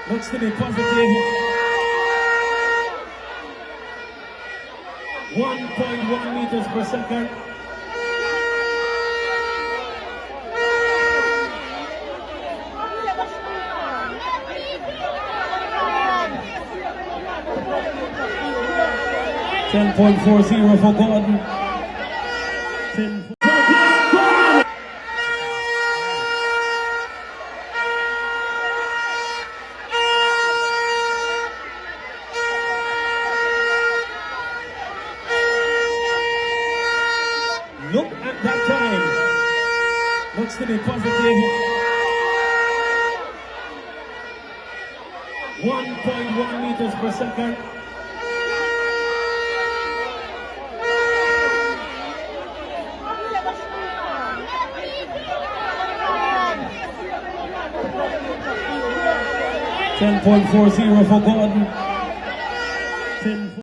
Looks to be positive. 1.1 meters per second. $10.40 for Gordon. 10. Look at that time. Looks to be positive. 1.1 meters per second. $10.40 for Gordon.